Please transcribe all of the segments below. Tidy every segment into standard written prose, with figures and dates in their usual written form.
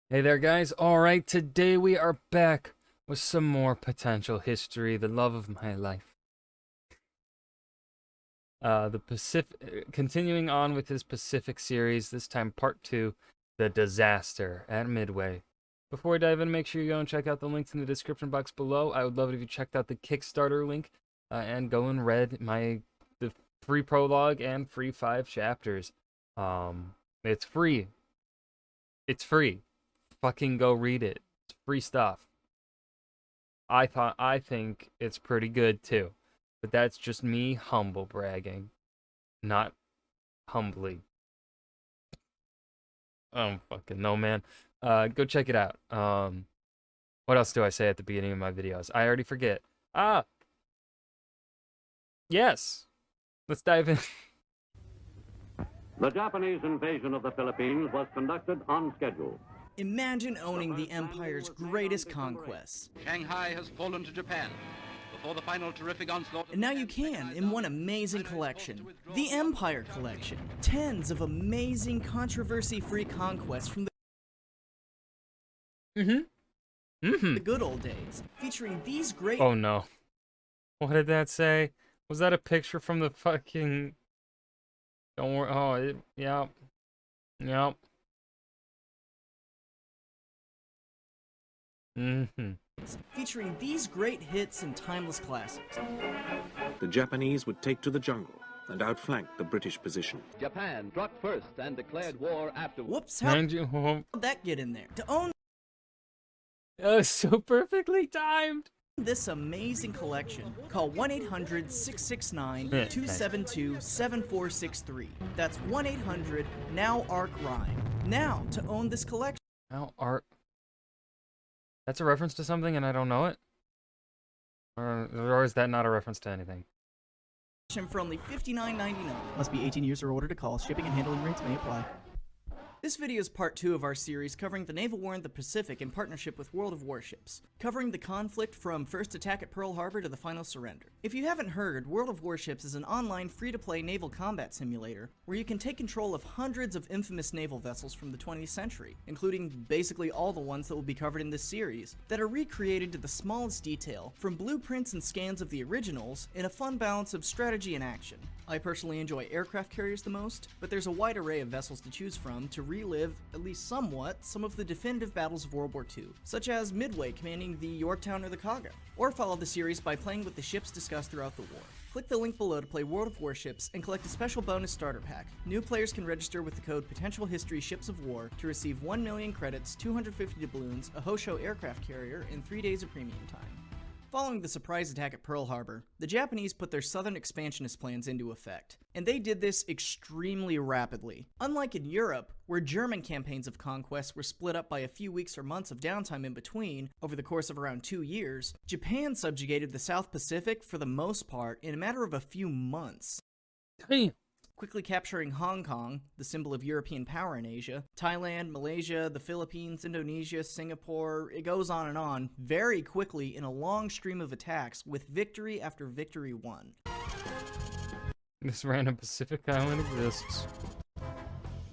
Hey there, guys. All right, today we are back with some more potential history, the love of my life. The Pacific, continuing on with his Pacific series, this time part 2, The Disaster at Midway. Before we dive in, make sure you go and check out the links in the description box below. I would love it if you checked out the Kickstarter link and go and read the free prologue and free 5 chapters. It's free. It's free. Fucking go read it. It's free stuff. I think it's pretty good too. But that's just me humble bragging. Not humbly. I don't fucking know, man. Go check it out. What else do I say at the beginning of my videos? I already forget. Yes. Let's dive in. The Japanese invasion of the Philippines was conducted on schedule. Imagine owning the Empire's greatest conquests. Shanghai has fallen to Japan before the final terrific onslaught. And now you can in one amazing collection. The Empire Collection. Tens of amazing controversy-free conquests from the good old days, featuring these great... Oh no. What did that say? Was that a picture from the fucking... Don't worry. Oh, yep. Yep. Featuring these great hits and timeless classics. The Japanese would take to the jungle and outflank the British position. Japan struck first and declared war afterwards. Whoops, how did that get in there? To own so perfectly timed. this amazing collection, call 1-800-669-272-7463. That's 1-800-NOW-ARC-RHYME. Now, to own this collection. Now art. That's a reference to something and I don't know it? Or is that not a reference to anything? For only $59.99. Must be 18 years or older to call. Shipping and handling rates may apply. This video is part 2 of our series covering the naval war in the Pacific in partnership with World of Warships, covering the conflict from first attack at Pearl Harbor to the final surrender. If you haven't heard, World of Warships is an online free-to-play naval combat simulator where you can take control of hundreds of infamous naval vessels from the 20th century, including basically all the ones that will be covered in this series, that are recreated to the smallest detail, from blueprints and scans of the originals, in a fun balance of strategy and action. I personally enjoy aircraft carriers the most, but there's a wide array of vessels to choose from to relive, at least somewhat, some of the definitive battles of World War II, such as Midway commanding the Yorktown or the Kaga, or follow the series by playing with the ships discussed throughout the war. Click the link below to play World of Warships and collect a special bonus starter pack. New players can register with the code Potential History Ships of War to receive 1 million credits, 250 doubloons, a Hosho aircraft carrier, and 3 days of premium time. Following the surprise attack at Pearl Harbor, the Japanese put their southern expansionist plans into effect, and they did this extremely rapidly. Unlike in Europe, where German campaigns of conquest were split up by a few weeks or months of downtime in between, over the course of around 2 years, Japan subjugated the South Pacific for the most part in a matter of a few months. Hey. Quickly capturing Hong Kong, the symbol of European power in Asia, Thailand, Malaysia, the Philippines, Indonesia, Singapore, it goes on, very quickly in a long stream of attacks, with victory after victory won. This random Pacific island exists.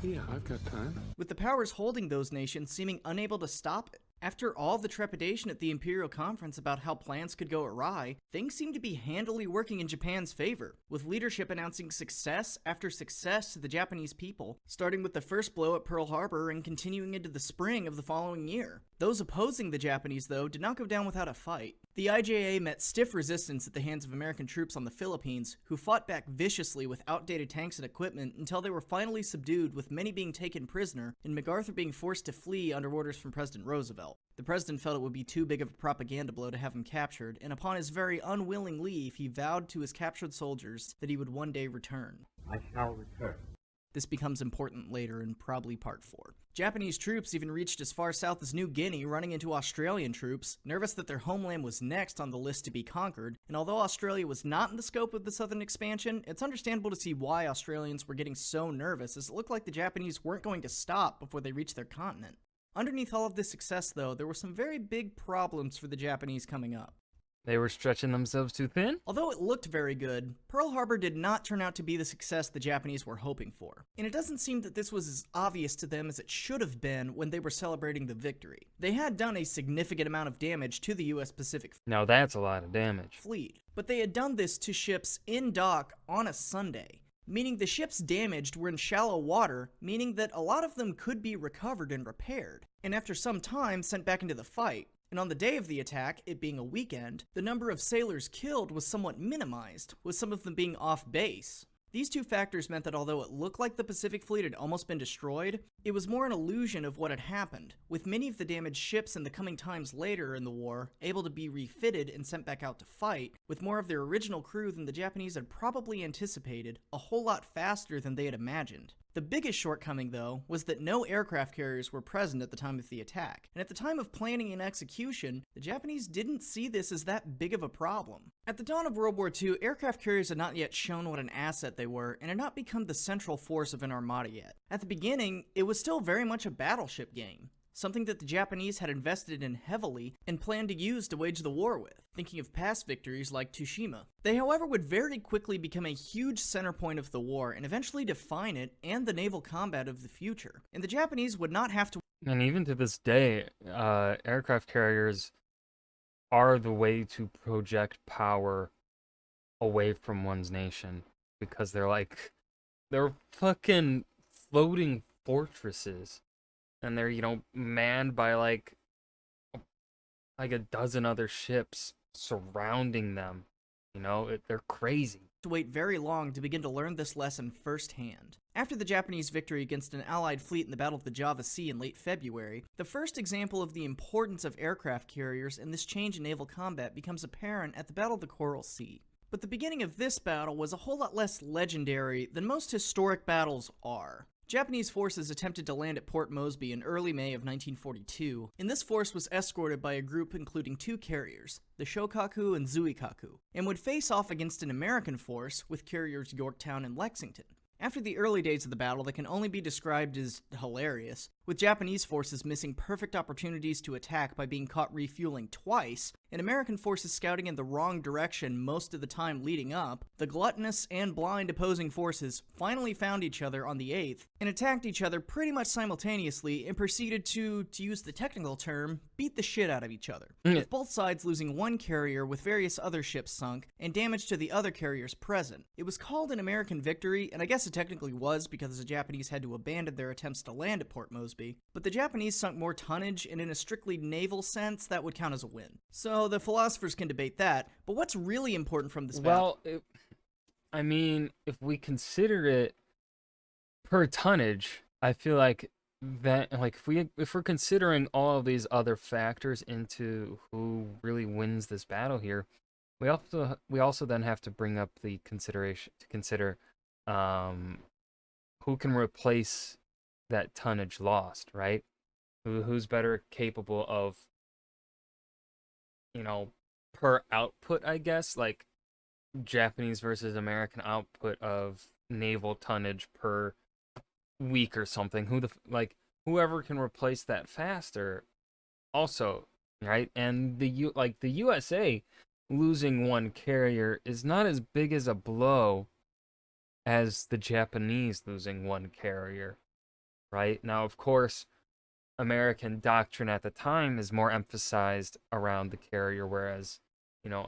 Yeah, I've got time. With the powers holding those nations seeming unable to stop it. After all the trepidation at the Imperial Conference about how plans could go awry, things seem to be handily working in Japan's favor, with leadership announcing success after success to the Japanese people, starting with the first blow at Pearl Harbor and continuing into the spring of the following year. Those opposing the Japanese, though, did not go down without a fight. The IJA met stiff resistance at the hands of American troops on the Philippines, who fought back viciously with outdated tanks and equipment until they were finally subdued, with many being taken prisoner and MacArthur being forced to flee under orders from President Roosevelt. The president felt it would be too big of a propaganda blow to have him captured, and upon his very unwilling leave, he vowed to his captured soldiers that he would one day return. I shall return. This becomes important later in probably part 4. Japanese troops even reached as far south as New Guinea, running into Australian troops, nervous that their homeland was next on the list to be conquered, and although Australia was not in the scope of the southern expansion, it's understandable to see why Australians were getting so nervous, as it looked like the Japanese weren't going to stop before they reached their continent. Underneath all of this success, though, there were some very big problems for the Japanese coming up. They were stretching themselves too thin? Although it looked very good, Pearl Harbor did not turn out to be the success the Japanese were hoping for. And it doesn't seem that this was as obvious to them as it should have been when they were celebrating the victory. They had done a significant amount of damage to the US Pacific Now that's a lot of damage. Fleet, but they had done this to ships in dock on a Sunday, meaning the ships damaged were in shallow water, meaning that a lot of them could be recovered and repaired, and after some time sent back into the fight. And on the day of the attack, it being a weekend, the number of sailors killed was somewhat minimized, with some of them being off base. These two factors meant that although it looked like the Pacific Fleet had almost been destroyed, it was more an illusion of what had happened, with many of the damaged ships in the coming times later in the war able to be refitted and sent back out to fight, with more of their original crew than the Japanese had probably anticipated, a whole lot faster than they had imagined. The biggest shortcoming, though, was that no aircraft carriers were present at the time of the attack, and at the time of planning and execution, the Japanese didn't see this as that big of a problem. At the dawn of World War II, aircraft carriers had not yet shown what an asset they were, and had not become the central force of an armada yet. At the beginning, it was still very much a battleship game, something that the Japanese had invested in heavily and planned to use to wage the war with, thinking of past victories like Tsushima. They, however, would very quickly become a huge center point of the war and eventually define it and the naval combat of the future. And the Japanese would not have to. And even to this day, aircraft carriers are the way to project power away from one's nation, because they're fucking floating fortresses. And they're, manned by like a dozen other ships surrounding them. They're crazy. To wait very long to begin to learn this lesson firsthand. After the Japanese victory against an Allied fleet in the Battle of the Java Sea in late February, the first example of the importance of aircraft carriers and this change in naval combat becomes apparent at the Battle of the Coral Sea. But the beginning of this battle was a whole lot less legendary than most historic battles are. Japanese forces attempted to land at Port Moresby in early May of 1942, and this force was escorted by a group including two carriers, the Shokaku and Zuikaku, and would face off against an American force with carriers Yorktown and Lexington. After the early days of the battle that can only be described as hilarious, with Japanese forces missing perfect opportunities to attack by being caught refueling twice, and American forces scouting in the wrong direction most of the time leading up, the gluttonous and blind opposing forces finally found each other on the 8th, and attacked each other pretty much simultaneously and proceeded to use the technical term, beat the shit out of each other, with both sides losing one carrier with various other ships sunk, and damage to the other carriers present. It was called an American victory, and I guess it technically was because the Japanese had to abandon their attempts to land at Port Moresby, but the Japanese sunk more tonnage, and in a strictly naval sense, that would count as a win. So the philosophers can debate that, but what's really important from this battle? Well, if we consider it per tonnage, I feel like that, if we're considering all of these other factors into who really wins this battle here, we also then have to bring up the consideration to consider who can replace that tonnage lost, right? Who's better capable of, per output, I guess, like Japanese versus American output of naval tonnage per week or something. Whoever can replace that faster also, right? And the USA losing one carrier is not as big as a blow as the Japanese losing one carrier, right? Now, of course, American doctrine at the time is more emphasized around the carrier, whereas,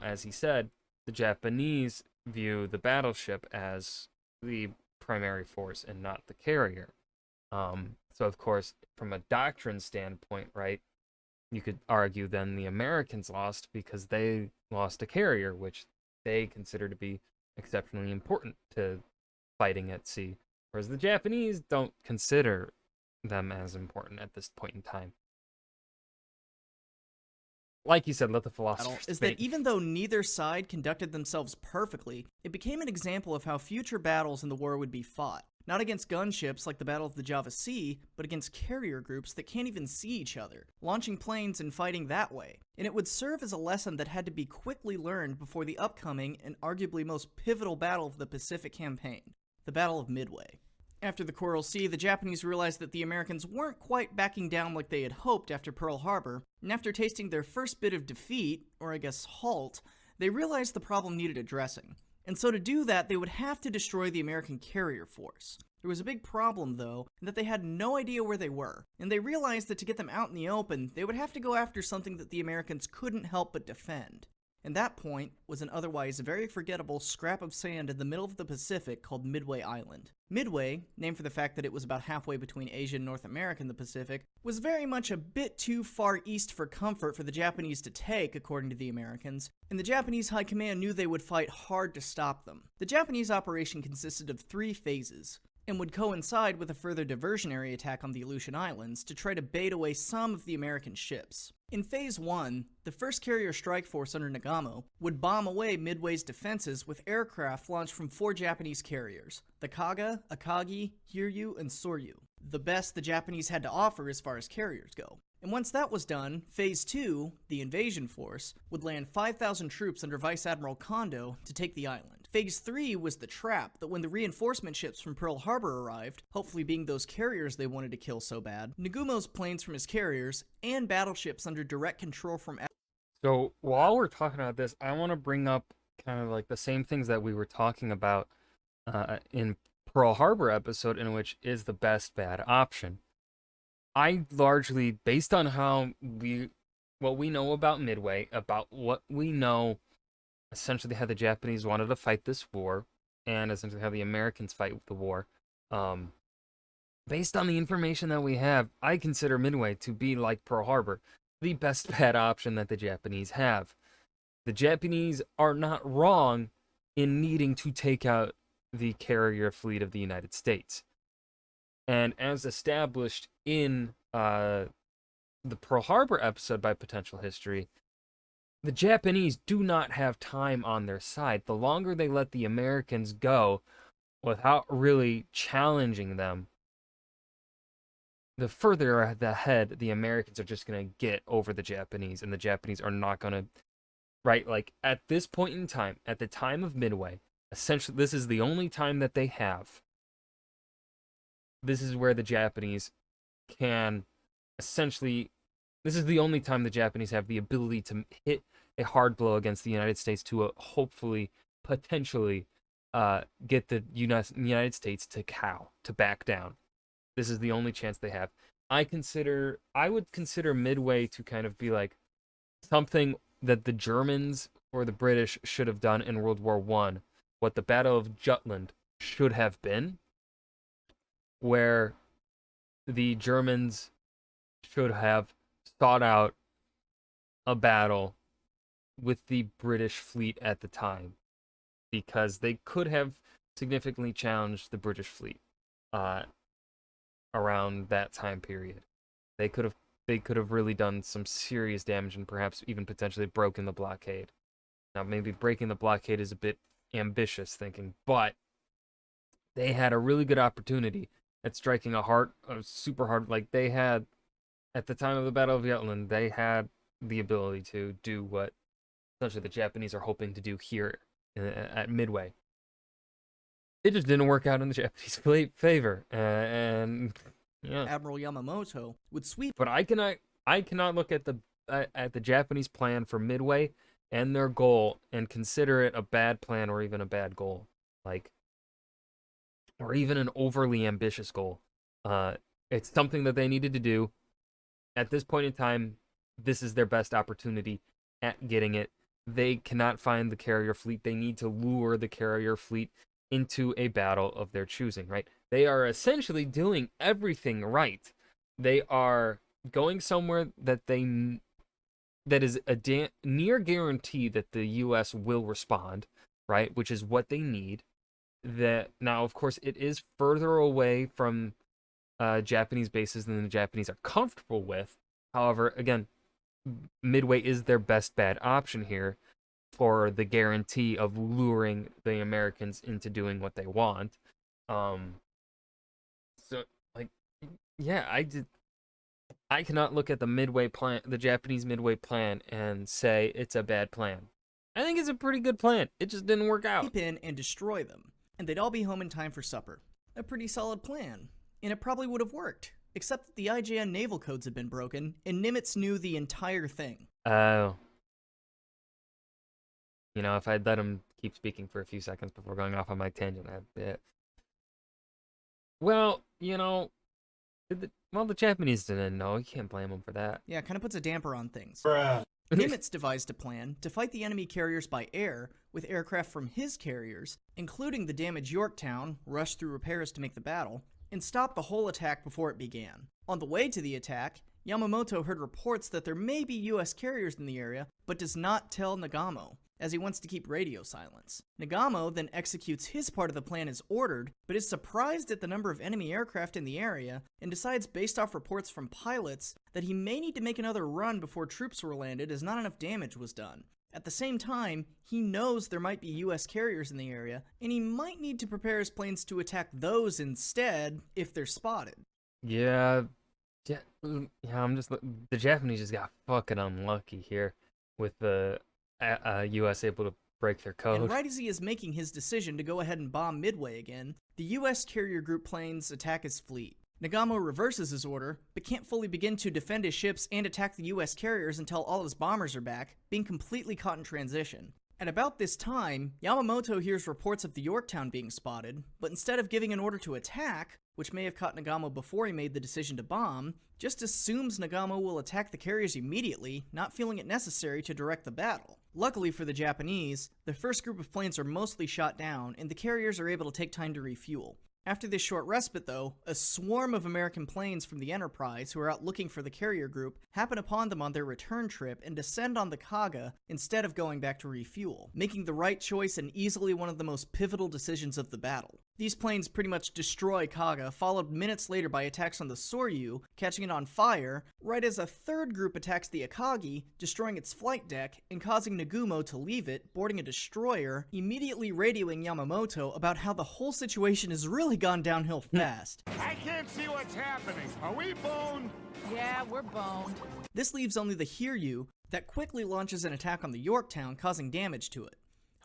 as he said, the Japanese view the battleship as the primary force and not the carrier. So, of course, from a doctrine standpoint, right, you could argue then the Americans lost because they lost a carrier, which they consider to be exceptionally important to fighting at sea, whereas the Japanese don't consider them as important at this point in time. Like you said, let the philosophers is debate. that even though neither side conducted themselves perfectly, it became an example of how future battles in the war would be fought. Not against gunships like the Battle of the Java Sea, but against carrier groups that can't even see each other, launching planes and fighting that way. And it would serve as a lesson that had to be quickly learned before the upcoming and arguably most pivotal battle of the Pacific Campaign, the Battle of Midway. After the Coral Sea, the Japanese realized that the Americans weren't quite backing down like they had hoped after Pearl Harbor, and after tasting their first bit of defeat, or I guess halt, They realized the problem needed addressing, and so to do that, they would have to destroy the American carrier force. There was a big problem, though, in that they had no idea where they were, and they realized that to get them out in the open, they would have to go after something that the Americans couldn't help but defend. And that point was an otherwise very forgettable scrap of sand in the middle of the Pacific called Midway Island. Midway, named for the fact that it was about halfway between Asia and North America and the Pacific, was very much a bit too far east for comfort for the Japanese to take, according to the Americans, and the Japanese High Command knew they would fight hard to stop them. The Japanese operation consisted of 3 phases, and would coincide with a further diversionary attack on the Aleutian Islands to try to bait away some of the American ships. In Phase 1, the 1st Carrier Strike Force under Nagamo would bomb away Midway's defenses with aircraft launched from 4 Japanese carriers, the Kaga, Akagi, Hiryu, and Soryu, the best the Japanese had to offer as far as carriers go. And once that was done, Phase 2, the invasion force, would land 5,000 troops under Vice Admiral Kondo to take the island. Phase 3 was the trap that when the reinforcement ships from Pearl Harbor arrived, hopefully being those carriers they wanted to kill so bad, Nagumo's planes from his carriers, and battleships under direct control from... So while we're talking about this, I want to bring up kind of like the same things that we were talking about in Pearl Harbor episode, in which is the best bad option. I largely, based on what we know about Midway, about what we know essentially how the Japanese wanted to fight this war, and essentially how the Americans fight the war, based on the information that we have, I consider Midway to be, like Pearl Harbor, the best bad option that the Japanese have. The Japanese are not wrong in needing to take out the carrier fleet of the United States. And as established in the Pearl Harbor episode by Potential History, the Japanese do not have time on their side. The longer they let the Americans go without really challenging them, the further ahead the Americans are just going to get over the Japanese, and the Japanese are not going to, right? Like, at this point in time, at the time of Midway, essentially, this is the only time that they have. This is where the Japanese can essentially, this is the only time the Japanese have the ability to hit a hard blow against the United States to hopefully, potentially, get the United States to back down. This is the only chance they have. I would consider Midway to kind of be like something that the Germans or the British should have done in World War I, what the Battle of Jutland should have been, where the Germans should have sought out a battle with the British fleet at the time, because they could have significantly challenged the British fleet around that time period. They could have really done some serious damage and perhaps even potentially broken the blockade. Now, maybe breaking the blockade is a bit ambitious thinking, but they had a really good opportunity at striking a super hard, like they had at the time of the Battle of Jutland, they had the ability to do what essentially the Japanese are hoping to do here at Midway. It just didn't work out in the Japanese favor, and yeah. Admiral Yamamoto would sweep. But I cannot look at the Japanese plan for Midway and their goal and consider it a bad plan or even a bad goal, or even an overly ambitious goal. It's something that they needed to do. At this point in time, this is their best opportunity at getting it. They cannot find the carrier fleet. They need to lure the carrier fleet into a battle of their choosing, right? They are essentially doing everything right. They are going somewhere that is a near guarantee that the U.S. will respond, right? Which is what they need. That now, of course, it is further away from Japanese bases than the Japanese are comfortable with. However, again, Midway is their best bad option here for the guarantee of luring the Americans into doing what they want. So, like, yeah, I cannot look at the Midway plan, the Japanese Midway plan, and say it's a bad plan. I think it's a pretty good plan. It just didn't work out. Keep in and destroy them, and they'd all be home in time for supper. A pretty solid plan, and it probably would have worked, except that the IJN naval codes had been broken, and Nimitz knew the entire thing. Oh. You know, if I'd let him keep speaking for a few seconds before going off on my tangent, well, you know, the Japanese didn't know. You can't blame them for that. Yeah, kind of puts a damper on things. Bruh. Nimitz devised a plan to fight the enemy carriers by air with aircraft from his carriers, including the damaged Yorktown, rush through repairs to make the battle, and stop the whole attack before it began. On the way to the attack, Yamamoto heard reports that there may be US carriers in the area, but does not tell Nagamo, as he wants to keep radio silence. Nagamo then executes his part of the plan as ordered, but is surprised at the number of enemy aircraft in the area, and decides based off reports from pilots that he may need to make another run before troops were landed as not enough damage was done. At the same time, he knows there might be US carriers in the area, and he might need to prepare his planes to attack those instead if they're spotted. Yeah, I'm just the Japanese just got fucking unlucky here with the U.S. able to break their code. And right as he is making his decision to go ahead and bomb Midway again, the U.S. carrier group planes attack his fleet. Nagamo reverses his order, but can't fully begin to defend his ships and attack the US carriers until all his bombers are back, being completely caught in transition. At about this time, Yamamoto hears reports of the Yorktown being spotted, but instead of giving an order to attack, which may have caught Nagamo before he made the decision to bomb, just assumes Nagamo will attack the carriers immediately, not feeling it necessary to direct the battle. Luckily for the Japanese, the first group of planes are mostly shot down, and the carriers are able to take time to refuel. After this short respite, though, a swarm of American planes from the Enterprise, who are out looking for the carrier group, happen upon them on their return trip and descend on the Kaga instead of going back to refuel, making the right choice and easily one of the most pivotal decisions of the battle. These planes pretty much destroy Kaga, followed minutes later by attacks on the Soryu, catching it on fire, right as a third group attacks the Akagi, destroying its flight deck and causing Nagumo to leave it, boarding a destroyer, immediately radioing Yamamoto about how the whole situation has really gone downhill fast. I can't see what's happening. Are we boned? Yeah, we're boned. This leaves only the Hiryu that quickly launches an attack on the Yorktown, causing damage to it.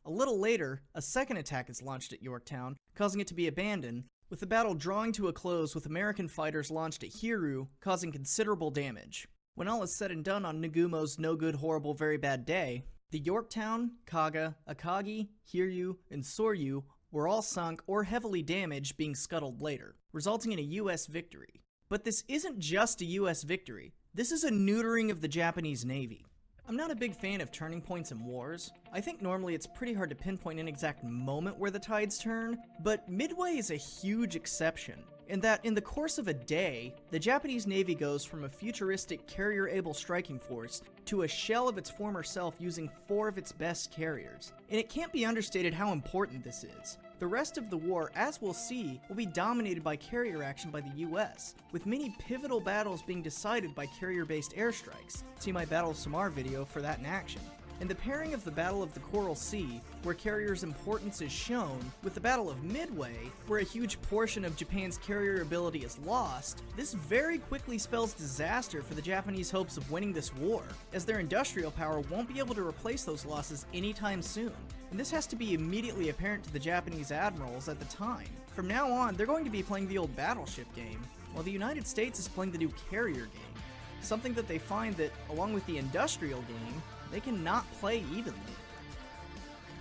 A little later, a second attack is launched at Yorktown, causing it to be abandoned, with the battle drawing to a close with American fighters launched at Hiryu, causing considerable damage. When all is said and done on Nagumo's no good, horrible, very bad day, the Yorktown, Kaga, Akagi, Hiryu, and Soryu were all sunk or heavily damaged, being scuttled later, resulting in a US victory. But this isn't just a US victory, this is a neutering of the Japanese Navy. I'm not a big fan of turning points in wars. I think normally it's pretty hard to pinpoint an exact moment where the tides turn, but Midway is a huge exception, in that in the course of a day, the Japanese Navy goes from a futuristic carrier-able striking force to a shell of its former self using 4 of its best carriers. And it can't be understated how important this is. The rest of the war, as we'll see, will be dominated by carrier action by the US, with many pivotal battles being decided by carrier-based airstrikes. See my Battle of Samar video for that in action. And the pairing of the Battle of the Coral Sea, where carriers' importance is shown, with the Battle of Midway, where a huge portion of Japan's carrier ability is lost, this very quickly spells disaster for the Japanese hopes of winning this war, as their industrial power won't be able to replace those losses anytime soon. And this has to be immediately apparent to the Japanese admirals at the time. From now on, they're going to be playing the old battleship game, while the United States is playing the new carrier game. Something that they find that, along with the industrial game, they cannot play evenly.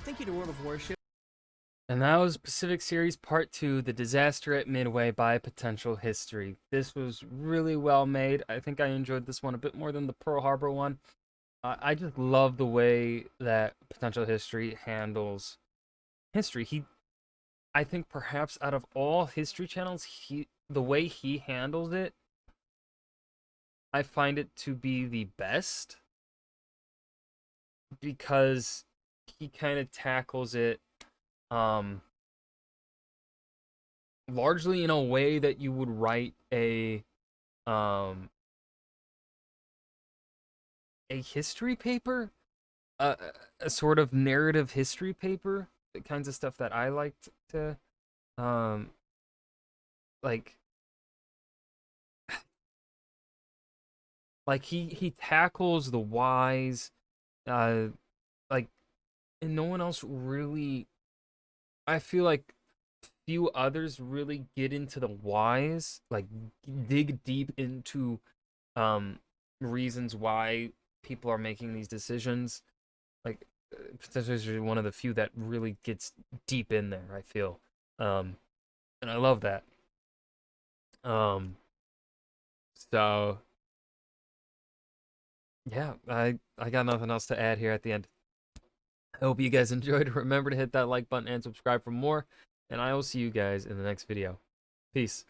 Thank you to World of Warships. And that was Pacific Series Part 2, The Disaster at Midway by Potential History. This was really well made. I think I enjoyed this one a bit more than the Pearl Harbor one. I just love the way that Potential History handles history. I think perhaps out of all history channels, the way he handles it, I find it to be the best, because he kind of tackles it largely in a way that you would write a history paper, a sort of narrative history paper, the kinds of stuff that I liked to like he tackles the whys, and no one else really, I feel like few others really get into the whys, like dig deep into reasons why people are making these decisions. Like potentially one of the few that really gets deep in there, I feel. And I love that. So yeah, I got nothing else to add here at the end. I hope you guys enjoyed. Remember to hit that like button and subscribe for more, and I will see you guys in the next video. Peace.